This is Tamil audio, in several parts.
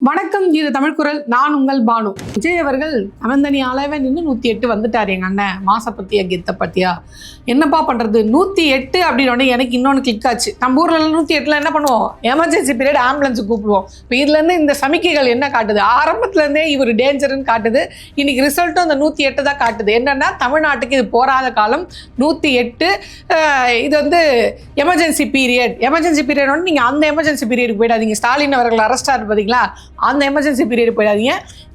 வணக்கம், இது தமிழ் குரல். நான் உங்கள் பானு. விஜய் அவர்கள் அவந்தனி அளவே நின்று 108 வந்துட்டார். எங்க அண்ணன் மாச பத்தியா கெத்த பத்தியா என்னப்பா பண்றது? 108 அப்படின்னு எனக்கு இன்னொன்று கிளிக் ஆச்சு. நம்ம ஊர்ல 108ல என்ன பண்ணுவோம்? எமர்ஜென்சி பீரியட் ஆம்புலன்ஸ் கூப்பிடுவோம். இப்போ இதுல இருந்து இந்த சமிக்கைகள் என்ன காட்டுது? ஆரம்பத்துல இருந்தே இவர் டேஞ்சர்னு காட்டுது. இன்னைக்கு ரிசல்ட்டும் அந்த 108 தான் காட்டுது. என்னன்னா, தமிழ்நாட்டுக்கு இது போராத காலம் 108. இது வந்து எமர்ஜென்சி பீரியட். எமர்ஜென்சி பீரியட் வந்து நீங்க அந்த எமர்ஜென்சி பீரியடுக்கு போயிடாதீங்க. ஸ்டாலின் அவர்கள் அரெஸ்ட் ஆகிட்டு பார்த்தீங்களா, அந்த எமர்ஜென்சி பீரியட் போயிடாதீங்க.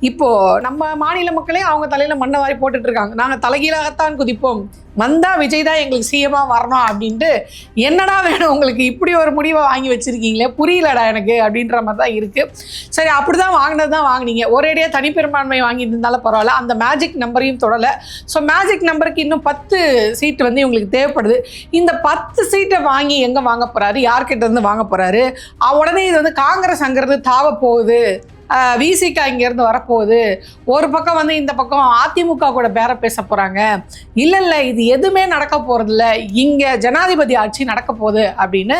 இப்போ நம்ம மாநில மக்களே அவங்க தலையில மண்ணை வாரி போட்டுட்டு இருக்காங்க. நாங்க தலைகீழாகத்தான் குதிப்போம், வந்தா விஜய் தான் எங்களுக்கு சிஎம்மா வரணும் அப்படின்ட்டு. என்னடா வேணும் உங்களுக்கு? இப்படி ஒரு முடிவை வாங்கி வச்சிருக்கீங்களே, புரியலடா எனக்கு அப்படின்ற மாதிரி தான் இருக்கு. சரி, அப்படிதான் வாங்கினது தான் வாங்கினீங்க. ஒரேடியா தனிப்பெரும்பான்மை வாங்கிட்டு இருந்தாலும் பரவாயில்ல, அந்த மேஜிக் நம்பரையும் தொடலை. ஸோ மேஜிக் நம்பருக்கு இன்னும் 10 சீட்டு வந்து இவங்களுக்கு தேவைப்படுது. இந்த 10 சீட்டை வாங்கி எங்க வாங்க போறாரு? யார்கிட்ட இருந்து வாங்க போறாரு? உடனே இது வந்து காங்கிரஸ் அங்கிருந்து தாவ போகுது, விசிக இங்கேருந்து வரப்போகுது, ஒரு பக்கம் வந்து இந்த பக்கம் அதிமுக கூட பேர பேச போகிறாங்க. இல்லை இது எதுவுமே நடக்க போகிறதில்ல, இங்கே ஜனாதிபதி ஆட்சி நடக்க போகுது அப்படின்னு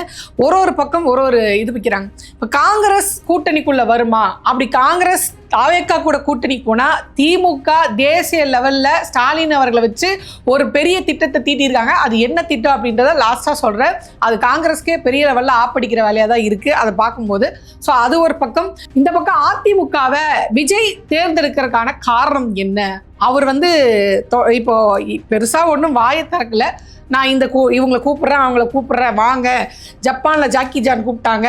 ஒரு பக்கம் ஒரு இது வைக்கிறாங்க. இப்போ காங்கிரஸ் கூட்டணிக்குள்ளே வருமா? அப்படி காங்கிரஸ் தாவேக்கா கூட கூட்டணி போனால் திமுக தேசிய லெவலில் ஸ்டாலின் அவர்களை வச்சு ஒரு பெரிய திட்டத்தை தீட்டியிருக்காங்க. அது என்ன திட்டம் அப்படின்றத லாஸ்ட்டாக சொல்கிறேன். அது காங்கிரஸ்க்கே பெரிய லெவலில் ஆப்படிக்கிற வேலையாக தான் இருக்குது அதை பார்க்கும்போது. ஸோ அது ஒரு பக்கம். இந்த பக்கம் அதிமுகவை விஜய் தேர்ந்தெடுக்கிறதுக்கான காரணம் என்ன? அவர் வந்து இப்போ பெருசாக ஒன்றும் வாயை திறக்கல. நான் இவங்களை கூப்பிட்றேன், அவங்கள கூப்பிட்றேன், வாங்க. ஜப்பானில் ஜாக்கி ஜான் கூப்பிட்டாங்க,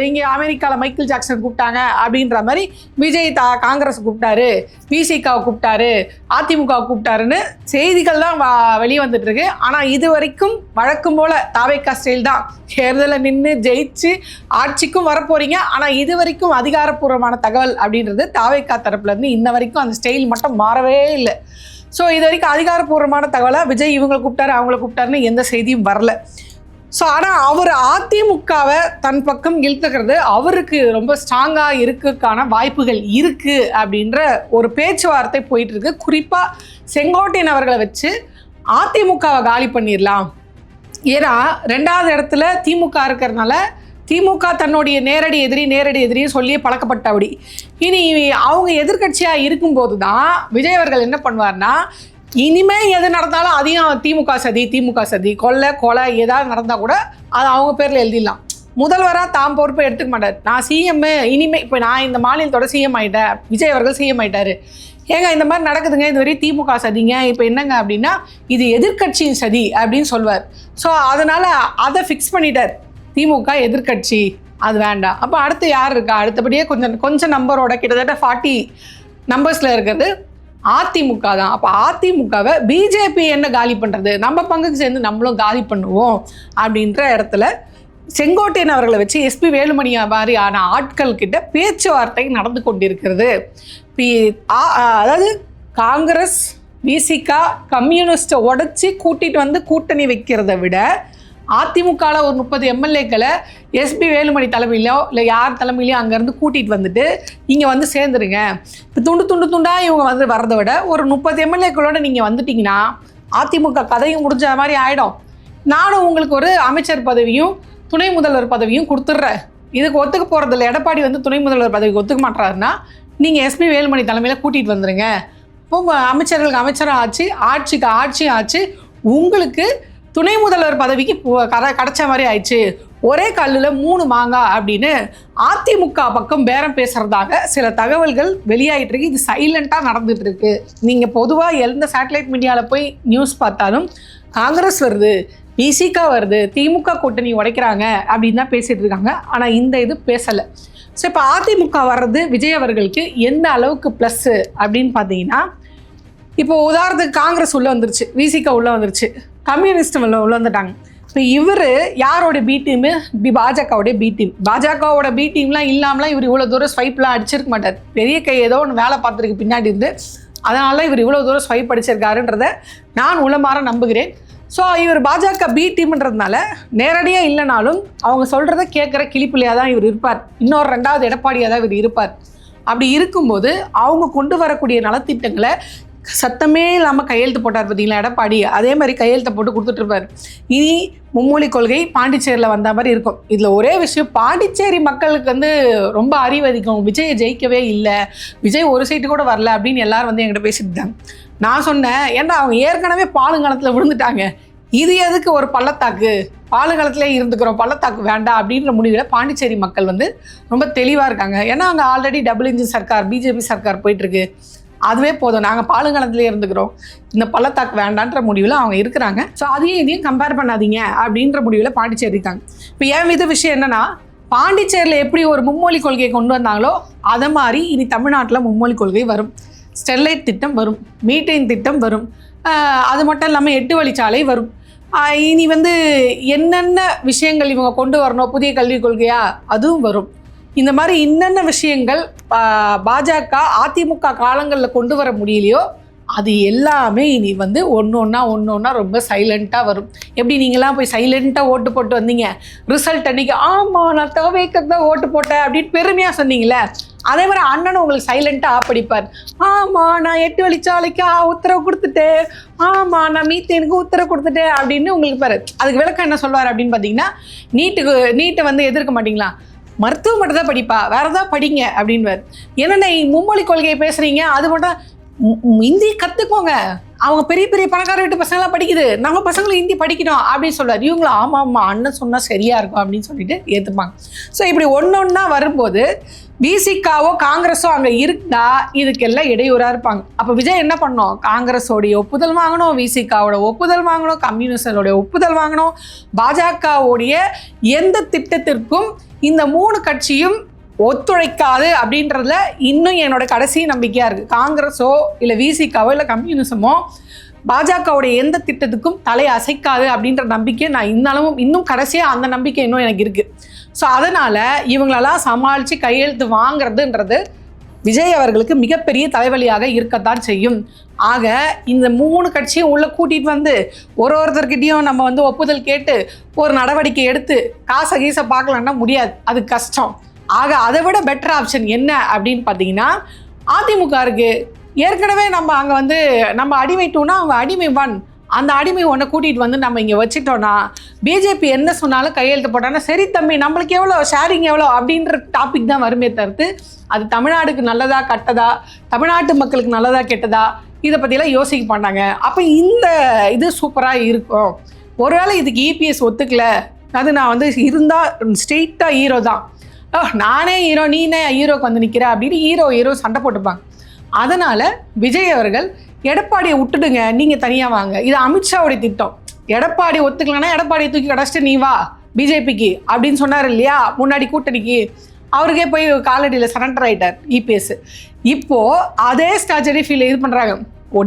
இங்கே அமெரிக்காவில் மைக்கேல் ஜாக்சன் கூப்பிட்டாங்க அப்படின்ற மாதிரி விஜய் காங்கிரஸ் கூப்பிட்டாரு, விசிகாவை கூப்பிட்டாரு, அதிமுகவை கூப்பிட்டாருன்னு செய்திகள் தான் வெளியே வந்துட்டு இருக்கு. ஆனால் இது வரைக்கும் வழக்கம் போல தாவேக்கா ஸ்டைல் தான். தேர்தலில் நின்று ஜெயிச்சு ஆட்சிக்கும் வரப்போறீங்க. ஆனால் இது வரைக்கும் அதிகாரப்பூர்வமான தகவல் அப்படின்றது தாவேக்கா தரப்புலேருந்து இன்ன வரைக்கும் அந்த ஸ்டைல் மட்டும் மாறவே இல்லை. ஸோ இது வரைக்கும் அதிகாரப்பூர்வமான தகவலாக விஜய் இவங்களை கூப்பிட்டாரு அவங்கள கூப்பிட்டாருன்னு எந்த செய்தியும் வரல. ஸோ ஆனால் அவர் அதிமுகவை தன் பக்கம் இழுத்துக்கிறது அவருக்கு ரொம்ப ஸ்ட்ராங்காக இருக்குக்கான வாய்ப்புகள் இருக்குது அப்படின்ற ஒரு பேச்சுவார்த்தை போயிட்டு இருக்கு. குறிப்பாக செங்கோட்டையன் அவர்களை வச்சு அதிமுகவை காலி பண்ணிடலாம். ஏன்னா 2வது இடத்துல திமுக இருக்கிறதுனால திமுக தன்னுடைய நேரடி எதிரியை சொல்லியே பழக்கப்பட்டபடி. இனி அவங்க எதிர்கட்சியாக இருக்கும்போது தான் விஜய் அவர்கள் என்ன பண்ணுவார்னா, இனிமேல் எது நடந்தாலும் அதையும் திமுக சதி கொலை ஏதாவது நடந்தால் கூட அது அவங்க பேரில் எழுதிடலாம். முதல்வராக தாம் பொறுப்பை எடுத்துக்க மாட்டார். நான் சிஎம் இனிமேல், இப்போ நான் இந்த மாநிலத்தோட சிஎம் ஆகிட்டேன், விஜய் அவர்கள் சிஎம் ஆகிட்டாரு, ஏங்க இந்த மாதிரி நடக்குதுங்க, இதுவரை திமுக சதிங்க, இப்போ என்னங்க அப்படின்னா இது எதிர்கட்சியின் சதி அப்படின்னு சொல்வார். ஸோ அதனால் அதை ஃபிக்ஸ் பண்ணிட்டார். திமுக எதிர்கட்சி, அது வேண்டாம். அப்போ அடுத்து யார் இருக்கா? அடுத்தபடியே கொஞ்சம் நம்பரோட கிட்டத்தட்ட 40 நம்பர்ஸில் இருக்கிறது அதிமுக தான். அப்போ அதிமுகவை பிஜேபி என்ன காலி பண்ணுறது, நம்ம பங்குக்கு சேர்ந்து நம்மளும் காலி பண்ணுவோம் அப்படின்ற இடத்துல செங்கோட்டையன் அவர்களை வச்சு எஸ்பி வேலுமணி மாதிரியான ஆட்கள் கிட்ட பேச்சுவார்த்தை நடந்து கொண்டிருக்கிறது. அதாவது காங்கிரஸ் விசிக கம்யூனிஸ்ட்டை உடச்சி கூட்டிகிட்டு வந்து கூட்டணி வைக்கிறத விட அதிமுகவில் ஒரு 30 எம்எல்ஏக்களை எஸ்பி வேலுமணி தலைமையிலோ இல்லை யார் தலைமையிலையோ அங்கேருந்து கூட்டிகிட்டு வந்துட்டு இங்கே வந்து சேர்ந்துருங்க. இப்போ துண்டாக இவங்க வந்து வரதை விட ஒரு 30 எம்எல்ஏக்களோட நீங்கள் வந்துட்டிங்கன்னா அதிமுக கதையும் முடிஞ்ச மாதிரி ஆகிடும். நானும் உங்களுக்கு ஒரு அமைச்சர் பதவியும் துணை முதல்வர் பதவியும் கொடுத்துட்றேன். இதுக்கு ஒத்துக்க போகிறதில்ல. எடப்பாடி வந்து துணை முதல்வர் பதவிக்கு ஒத்துக்க மாட்டாருன்னா நீங்கள் எஸ்பி வேலுமணி தலைமையில் கூட்டிகிட்டு வந்துடுங்க. இப்போ அமைச்சர்களுக்கு அமைச்சராக ஆச்சு, ஆட்சிக்கு ஆட்சியும் ஆச்சு, உங்களுக்கு துணை முதல்வர் பதவிக்கு கிடைச்ச மாதிரி ஆயிடுச்சு. ஒரே கல்லில் 3 மாங்காய் அப்படின்னு அதிமுக பக்கம் பேரம் பேசுறதாக சில தகவல்கள் வெளியாகிட்டு இருக்கு. இது சைலண்டாக நடந்துட்டு இருக்கு. நீங்கள் பொதுவாக எந்த சேட்டலைட் மீடியாவில் போய் நியூஸ் பார்த்தாலும் காங்கிரஸ் வருது, விசிக வருது, திமுக கூட்டணி உடைக்கிறாங்க அப்படின்னு தான் பேசிட்டு இருக்காங்க. ஆனால் இந்த இது பேசலை. ஸோ இப்போ அதிமுக வர்றது விஜய் அவர்களுக்கு எந்த அளவுக்கு ப்ளஸ்ஸு அப்படின்னு பார்த்தீங்கன்னா, இப்போ உதாரணத்துக்கு காங்கிரஸ் உள்ளே வந்துருச்சு, விசிக உள்ளே வந்துருச்சு, கம்யூனிஸ்ட் உள்ள வந்துட்டாங்க. இப்போ இவர் யாரோட பி டீமு? பாஜகவுடைய பி டீம். பாஜகவோட பி டீம்லாம் இல்லாமலாம் இவர் இவ்வளோ தூரம் ஸ்வைப்லாம் அடிச்சிருக்க மாட்டார். பெரிய கை ஏதோ ஒன்று வேலை பார்த்துருக்கு பின்னாடி இருந்து, அதனால இவர் இவ்வளோ தூரம் ஸ்வைப் அடிச்சிருக்காருன்றதை நான் உளமாற நம்புகிறேன். ஸோ இவர் பாஜக பி டீம்ன்றதுனால நேரடியாக இல்லைனாலும் அவங்க சொல்கிறத கேட்குற கிளிப்பிள்ளையாக தான் இவர் இருப்பார். இன்னொரு 2வது எடப்பாடியாக தான் இவர் இருப்பார். அப்படி இருக்கும்போது அவங்க கொண்டு வரக்கூடிய நலத்திட்டங்களை சத்தமே இல்லாமல் கையெழுத்து போட்டார் பார்த்தீங்களா எடப்பாடி, அதே மாதிரி கையெழுத்தை போட்டு கொடுத்துட்ருப்பார். இனி மும்மொழி கொள்கை பாண்டிச்சேரியில் வந்த மாதிரி இருக்கும். இதில் ஒரே விஷயம், பாண்டிச்சேரி மக்களுக்கு வந்து ரொம்ப அறிவதிக்கும். விஜயை ஜெயிக்கவே இல்லை, விஜய் ஒரு சீட்டு கூட வரல அப்படின்னு எல்லாரும் வந்து என்கிட்ட பேசிட்டு இருந்தாங்க. நான் சொன்னேன், ஏன்னா அவங்க ஏற்கனவே பாலுங்காலத்தில் விழுந்துட்டாங்க, இது எதுக்கு ஒரு பள்ளத்தாக்கு, பாலுகாலத்திலே இருந்துக்கிறோம், பள்ளத்தாக்கு வேண்டாம் அப்படின்ற முடிவில் பாண்டிச்சேரி மக்கள் வந்து ரொம்ப தெளிவாக இருக்காங்க. ஏன்னா அங்கே already double engine Sarkar, BJP Sarkar போயிட்டுருக்கு, அதுவே போதும், நாங்கள் பாலுங்காலத்திலே இருந்துக்கிறோம், இந்த பள்ளத்தாக்கு வேண்டான்ற முடிவில் அவங்க இருக்கிறாங்க. ஸோ அதையும் இதையும் கம்பேர் பண்ணாதீங்க அப்படின்ற முடிவில் பாண்டிச்சேரி இருக்காங்க. இப்போ என் மீது விஷயம் என்னென்னா, பாண்டிச்சேரியில் எப்படி ஒரு மும்மொழி கொள்கையை கொண்டு வந்தாங்களோ அதை மாதிரி இனி தமிழ்நாட்டில் மும்மொழி கொள்கை வரும். ஸ்டெர்லைட் திட்டம் வரும், மீட்டேன் திட்டம் வரும், அது மட்டும் இல்லாமல் 8 வழிச்சாலை வரும். இனி வந்து என்னென்ன விஷயங்கள் இவங்க கொண்டு வரணும், புதிய கல்விக் கொள்கையா, அதுவும் வரும். இந்த மாதிரி என்னென்ன விஷயங்கள் பாஜக அதிமுக காலங்களில் கொண்டு வர முடியலையோ அது எல்லாமே இனி வந்து ஒன்று ஒன்றா ரொம்ப சைலண்ட்டாக வரும். எப்படி நீங்களாம் போய் சைலண்ட்டாக ஓட்டு போட்டு வந்தீங்க, ரிசல்ட் அன்றைக்கி ஆமாம் நான் தவேக்கு தான் ஓட்டு போட்டேன் அப்படின்னு பெருமையாக சொன்னீங்களே, அதே மாதிரி அண்ணனும் உங்களுக்கு சைலண்ட்டாக ஆப்படிப்பார். ஆமாம் நான் 8 வழிச்சாலைக்கு உத்தரவு கொடுத்துட்டேன், ஆமாம் நான் மீத்தேனுக்கு உத்தரவு கொடுத்துட்டேன் அப்படின்னு உங்களுக்கு பாரு. அதுக்கு விளக்கம் என்ன சொல்வார் அப்படின்னு பார்த்தீங்கன்னா, நீட்டை வந்து எதிர்க்க மாட்டிங்களா, மருத்துவம் மட்டும் தான் படிப்பா, வேறு ஏதாவது படிங்க அப்படின்வார். என்னென்ன மும்மொழி கொள்கையை பேசுகிறீங்க, அது மட்டும் ஹிந்தி கற்றுக்கோங்க, அவங்க பெரிய பெரிய பணக்கார வீட்டு பசங்களாம் படிக்குது, நம்ம பசங்களும் ஹிந்தி படிக்கணும் அப்படின்னு சொல்லுவார். இவங்களும் ஆமாம் அண்ணன் சொன்னால் சரியாக இருக்கும் அப்படின்னு சொல்லிட்டு ஏற்றுப்பாங்க. ஸோ இப்படி ஒன்றா வரும்போது பிசிகாவோ காங்கிரஸோ அங்கே இருந்தா இதுக்கெல்லாம் இடையூறாக இருப்பாங்க. அப்போ விஜய் என்ன பண்ணோம், காங்கிரஸோடைய ஒப்புதல் வாங்கணும், விசிகாவோட ஒப்புதல் வாங்கணும், கம்யூனிஸ்டோடைய ஒப்புதல் வாங்கணும். பாஜகவுடைய எந்த திட்டத்திற்கும் இந்த 3 கட்சியும் ஒத்துழைக்காது அப்படின்றதுல இன்னும் என்னோட கடைசி நம்பிக்கையாக இருக்குது. காங்கிரஸோ இல்லை விசிகாவோ இல்லை கம்யூனிசமோ பாஜகவுடைய எந்த திட்டத்துக்கும் தலை அசைக்காது அப்படின்ற நம்பிக்கை நான் இன்னும் கடைசியாக அந்த நம்பிக்கை இன்னும் எனக்கு இருக்குது. ஸோ அதனால் இவங்களெல்லாம் சமாளித்து கையெழுத்து வாங்கிறதுன்றது விஜய் அவர்களுக்கு மிகப்பெரிய தலைவலியாக இருக்கத்தான் செய்யும். ஆக இந்த 3 கட்சியும் உள்ளே கூட்டிகிட்டு வந்து ஒருத்தர்கிட்டையும் நம்ம வந்து ஒப்புதல் கேட்டு ஒரு நடவடிக்கை எடுத்து காசை கீசை பார்க்கலான்னா முடியாது, அது கஷ்டம். ஆக அதை விட பெட்டர் ஆப்ஷன் என்ன அப்படின்னு பார்த்தீங்கன்னா, அதிமுக இருக்குது. ஏற்கனவே நம்ம அங்கே வந்து நம்ம அடிமை 2னா அவங்க அடிமை 1, அந்த அடிமை 1 கூட்டிகிட்டு வந்து நம்ம இங்கே வச்சுட்டோன்னா பிஜேபி என்ன சொன்னாலும் கையெழுத்து போட்டாங்கன்னா சரி தம்பி நம்மளுக்கு எவ்வளோ ஷேரிங் எவ்வளோ அப்படின்ற டாபிக் தான் வருமே தவிர்த்து அது தமிழ்நாடுக்கு நல்லதா கெட்டதா, தமிழ்நாட்டு மக்களுக்கு நல்லதா கெட்டதா, இதை பற்றிலாம் யோசிக்க மாட்டாங்க. அப்போ இந்த இது சூப்பராக இருக்கும். ஒருவேளை இதுக்கு இபிஎஸ் ஒத்துக்கல, அது நான் வந்து இருந்தால் ஸ்ட்ரெயிட்டாக ஹீரோ தான், நானே ஹீரோ நீனே ஹீரோக்கு வந்து நிற்கிற அப்படின்னு ஹீரோ சண்டை போட்டுப்பாங்க. அதனால் விஜய் அவர்கள் எடப்பாடியை விட்டுடுங்க, நீங்கள் தனியாக வாங்க, இது அமித்ஷாவுடைய திட்டம். எடப்பாடி ஒத்துக்கலன்னா எடப்பாடியை தூக்கி கிடச்சிட்டு நீ வா பிஜேபிக்கு அப்படின்னு சொன்னார் இல்லையா முன்னாடி கூட்டணிக்கு, அவருக்கே போய் காலடியில் சரண்டர் ஆகிட்டார் இபிஎஸ். இப்போது அதே ஸ்ட்ராட்டஜி ஃபீல் இது பண்ணுறாங்க.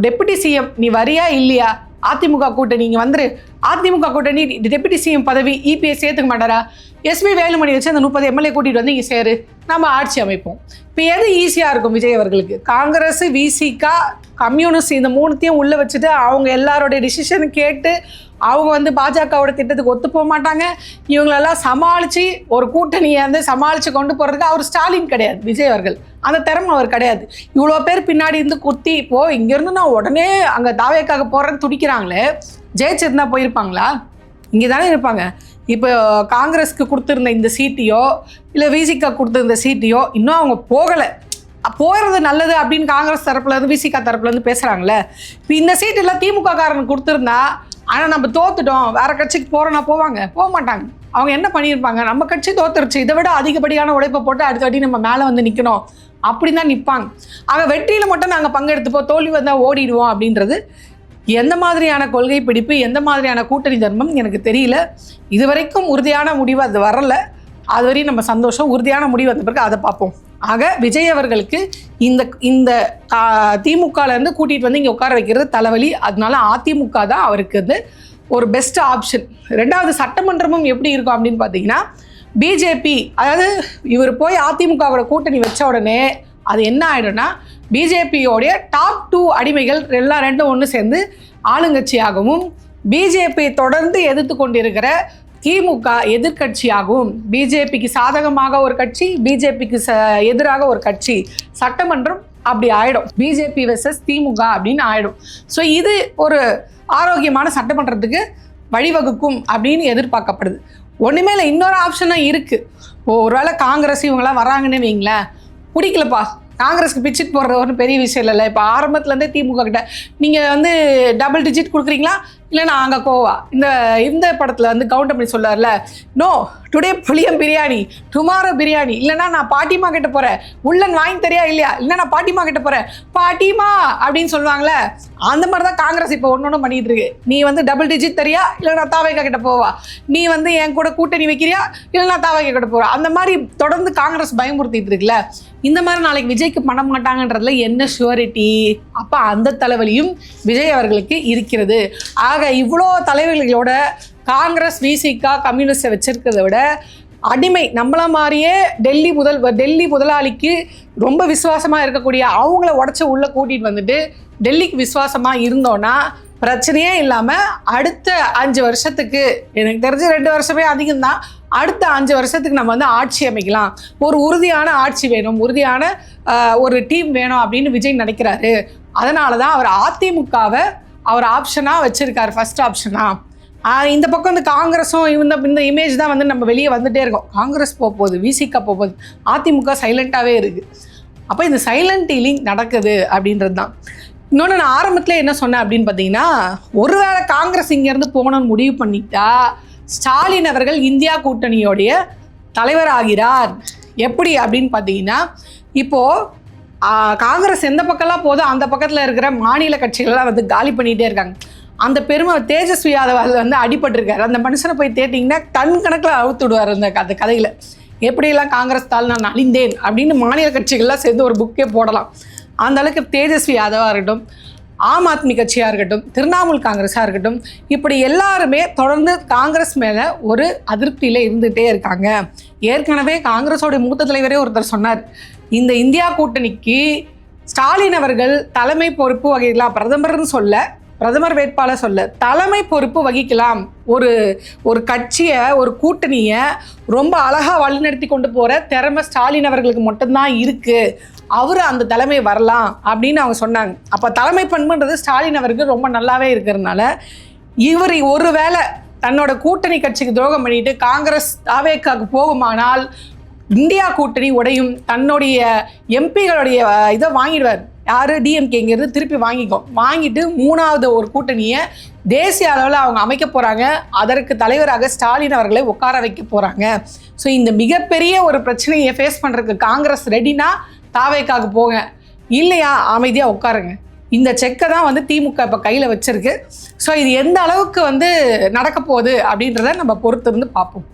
டெபுட்டி சிஎம் நீ வரியா இல்லையா, அதிமுக கூட்டணி நீங்கள் வந்துரு, அதிமுக கூட்டணி டெபுட்டி சிஎம் பதவி இபிஎஸ் ஏற்றுக்க மாட்டாரா, எஸ்பி வேலுமணி வச்சு அந்த 30 எம்எல்ஏ கூட்டிகிட்டு வந்து இங்கே சேரு, நம்ம ஆட்சி அமைப்போம். இப்போ எது ஈஸியாக இருக்கும் விஜய் அவர்களுக்கு, காங்கிரஸ் விசிகா கம்யூனிஸ்ட் இந்த 3த்தையும் உள்ளே வச்சுட்டு அவங்க எல்லாரோடைய டிசிஷன் கேட்டு அவங்க வந்து பாஜகவோட திட்டத்துக்கு ஒத்து போக மாட்டாங்க. இவங்களெல்லாம் சமாளித்து ஒரு கூட்டணியை வந்து சமாளித்து கொண்டு போகிறதுக்கு அவர் ஸ்டாலின் கிடையாது, விஜய் அவர்கள் அந்த திறமை அவர் கிடையாது. இவ்வளோ பேர் பின்னாடி இருந்து குத்தி இப்போது இங்கேருந்து நான் உடனே அங்கே தாவேக்காக போகிறேன்னு துடிக்கிறாங்களே, ஜெயிச்சிருந்தா போயிருப்பாங்களா, இங்கே தானே இருப்பாங்க. இப்போ காங்கிரஸ்க்கு கொடுத்துருந்த இந்த சீட்டையோ இல்லை விசிகா கொடுத்துருந்த சீட்டையோ இன்னும் அவங்க போகலை, போகிறது நல்லது அப்படின்னு காங்கிரஸ் தரப்புலேருந்து விசிகா தரப்புலேருந்து பேசுகிறாங்களே. இப்போ இந்த சீட் எல்லாம் திமுக காரனுக்கு கொடுத்துருந்தா, ஆனால் நம்ம தோத்துட்டோம் வேறு கட்சிக்கு போகிறோன்னா போவாங்க, போக மாட்டாங்க. அவங்க என்ன பண்ணியிருப்பாங்க, நம்ம கட்சி தோத்துருச்சு, இதை விட அதிகப்படியான உழைப்பை போட்டு அடுத்தடி நம்ம மேலே வந்து நிற்கணும் அப்படி தான் நிற்பாங்க. ஆக வெற்றியில் மட்டும் நாங்கள் பங்கெடுத்துப்போம், தோல்வி வந்தால் ஓடிடுவோம் அப்படின்றது எந்த மாதிரியான கொள்கை பிடிப்பு, எந்த மாதிரியான கூட்டணி தர்மம் எனக்கு தெரியல. இதுவரைக்கும் உறுதியான முடிவு அது வரலை, அதுவரையும் நம்ம சந்தோஷம். உறுதியான முடிவு வந்த பிறகு அதை பார்ப்போம். ஆக விஜய் அவர்களுக்கு இந்த திமுகலேருந்து கூட்டிகிட்டு வந்து இங்கே உட்கார வைக்கிறது தலைவலி. அதனால அதிமுக தான் அவருக்கு வந்து ஒரு பெஸ்ட் ஆப்ஷன். 2வது சட்டமன்றமும் எப்படி இருக்கும் அப்படின்னு பார்த்தீங்கன்னா, பிஜேபி அதாவது இவர் போய் அதிமுகவோட கூட்டணி வச்ச உடனே அது என்ன ஆகிடும்னா, பிஜேபியோடைய டாப் 2 அடிமைகள் ரெண்டும் ஒன்று சேர்ந்து ஆளுங்கட்சியாகவும் பிஜேபி தொடர்ந்து எதிர்த்து கொண்டிருக்கிற திமுக எதிர்கட்சியாகவும், பிஜேபிக்கு சாதகமாக ஒரு கட்சி பிஜேபிக்கு எதிராக ஒரு கட்சி, சட்டமன்றம் அப்படி ஆயிடும். பிஜேபி வெர்சஸ் திமுக அப்படின்னு ஆயிடும். ஸோ இது ஒரு ஆரோக்கியமான சட்டமன்றத்துக்கு வழிவகுக்கும் அப்படின்னு எதிர்பார்க்கப்படுது. ஒன்றுமே இல்லை, இன்னொரு ஆப்ஷனாக இருக்குது. ஒருவேளை காங்கிரஸ் இவங்களாம் வராங்கன்னு வைங்களேன், பிடிக்கலப்பா காங்கிரஸ்க்கு பிச்சிட் போடுறது ஒன்றும் பெரிய விஷயம் இல்லைல்ல. இப்போ ஆரம்பத்துலேருந்தே திமுக கிட்ட நீங்கள் வந்து டபுள் டிஜிட் கொடுக்குறீங்களா, இல்லை நான் அங்கே கோவா இந்த படத்தில் வந்து கவுண்டமணி சொல்லார்ல, நோ டுடே புளியம் பிரியாணி டுமாரோ பிரியாணி, இல்லைனா நான் பாட்டிமா கிட்ட போகிறேன், உள்ளன் வாங்கி தெரியா இல்லையா, இல்லை நான் பாட்டிமா கிட்ட போகிறேன் பாட்டிமா அப்படின்னு சொல்லுவாங்களே, அந்த மாதிரி தான் காங்கிரஸ் இப்போ ஒன்று பண்ணிட்டு இருக்கு. நீ வந்து டபுள் டிஜிட் தெரியா, இல்லை நான் தாவேக்கா கிட்ட போவா, நீ வந்து என் கூட கூட்டணி வைக்கிறியா, இல்லை நான் தாவேக்கா கிட்ட போவா, அந்த மாதிரி தொடர்ந்து காங்கிரஸ் பயமுறுத்திட்டு இருக்குல்ல. இந்த மாதிரி நாளைக்கு விஜய்க்கு பண்ண மாட்டாங்கன்றதுல என்ன ஷுவரிட்டி? அப்போ அந்த தலைவலியும் விஜய் அவர்களுக்கு இருக்கிறது. ஆக இவ்வளோ தலைவர்களோட காங்கிரஸ் விசிகா கம்யூனிஸ்டை வச்சிருக்கிறத விட அடிமை நம்மள மாதிரியே டெல்லி முதலாளிக்கு ரொம்ப விசுவாசமாக இருக்கக்கூடிய அவங்கள உடச்சி உள்ளே கூட்டிகிட்டு வந்துட்டு டெல்லிக்கு விசுவாசமாக இருந்தோன்னா பிரச்சனையே இல்லாமல் அடுத்த 5 வருஷத்துக்கு, எனக்கு தெரிஞ்சு 2 வருஷமே அதிகம்தான், அடுத்த 5 வருஷத்துக்கு நம்ம வந்து ஆட்சி அமைக்கலாம். ஒரு உறுதியான ஆட்சி வேணும், உறுதியான ஒரு டீம் வேணும் அப்படின்னு விஜய் நினைக்கிறாரு. அதனால தான் அவர் அதிமுகவை அவர் ஆப்ஷனாக வச்சுருக்காரு, ஃபர்ஸ்ட் ஆப்ஷனாக. இந்த பக்கம் வந்து காங்கிரஸும் இந்த இமேஜ் தான் வந்து நம்ம வெளியே வந்துகிட்டே இருக்கோம். காங்கிரஸ் போகுது, விசிகா போகுது, அதிமுக சைலண்ட்டாகவே இருக்குது. அப்போ இந்த சைலண்ட் டீலிங் நடக்குது அப்படின்றது தான். இன்னொன்று நான் ஆரம்பத்தில் என்ன சொன்னேன் அப்படின்னு பார்த்தீங்கன்னா, ஒருவேளை காங்கிரஸ் இங்கேருந்து போகணும்னு முடிவு பண்ணிட்டா ஸ்டாலின் அவர்கள் இந்தியா கூட்டணியோடைய தலைவர் ஆகிறார். எப்படி அப்படின்னு பார்த்தீங்கன்னா, இப்போது காங்கிரஸ் எந்த பக்கம்லாம் போதோ அந்த பக்கத்தில் இருக்கிற மாநில கட்சிகள்லாம் வந்து காலி பண்ணிகிட்டே இருக்காங்க. அந்த பெருமை தேஜஸ்வி யாதவ் வந்து அடிபட்டிருக்காரு. அந்த மனுஷனை போய் தேட்டிங்கன்னா டன் கணக்கில் அவுத்து விடுவார் அந்த கதையில். எப்படியெல்லாம் காங்கிரஸ் தால் நான் அழிந்தேன் அப்படின்னு மாநில கட்சிகள்லாம் சேர்ந்து ஒரு புக்கே போடலாம். அந்த அளவுக்கு தேஜஸ்வி யாதவாக இருக்கட்டும், ஆம் ஆத்மி கட்சியாக இருக்கட்டும், திரிணாமுல் காங்கிரஸாக இருக்கட்டும், இப்படி எல்லாருமே தொடர்ந்து காங்கிரஸ் மேலே ஒரு அதிருப்தியில் இருந்துகிட்டே இருக்காங்க. ஏற்கனவே காங்கிரஸோடைய மூத்த தலைவரே ஒருத்தர் சொன்னார், இந்த இந்தியா கூட்டணிக்கு ஸ்டாலின் அவர்கள் தலைமை பொறுப்பு வகிக்கலாம், பிரதமர் வேட்பாளர் சொல்ல தலைமை பொறுப்பு வகிக்கலாம். ஒரு கட்சியை, ஒரு கூட்டணியை ரொம்ப அழகாக வழிநடத்தி கொண்டு போகிற திறமை ஸ்டாலின் அவர்களுக்கு மட்டும்தான் இருக்குது, அவர் அந்த தலைமை வரலாம் அப்படின்னு அவங்க சொன்னாங்க. அப்போ தலைமை பண்புன்றது ஸ்டாலின் அவருக்கு ரொம்ப நல்லாவே இருக்கிறதுனால இவர் ஒரு வேளை தன்னோட கூட்டணி கட்சிக்கு துரோகம் பண்ணிட்டு காங்கிரஸ் தாவேக்காவுக்கு போகுமானால் இந்தியா கூட்டணி உடையும், தன்னுடைய எம்பிகளுடைய இதை வாங்கிடுவார். யார்? டிஎம்கேங்கிறது திருப்பி வாங்கிட்டு 3வது ஒரு கூட்டணியை தேசிய அளவில் அவங்க அமைக்க போகிறாங்க. அதற்கு தலைவராக ஸ்டாலின் அவர்களை உட்கார வைக்க போகிறாங்க. ஸோ இந்த மிகப்பெரிய ஒரு பிரச்சனையை ஃபேஸ் பண்ணுறதுக்கு காங்கிரஸ் ரெடினா தாவேக்காவுக்கு போங்க, இல்லையா அமைதியாக உட்காருங்க. இந்த செக்கை தான் வந்து திமுக இப்போ கையில் வச்சிருக்கு. ஸோ இது எந்த அளவுக்கு வந்து நடக்க போகுது அப்படின்றத நம்ம பொறுத்திருந்து பார்ப்போம்.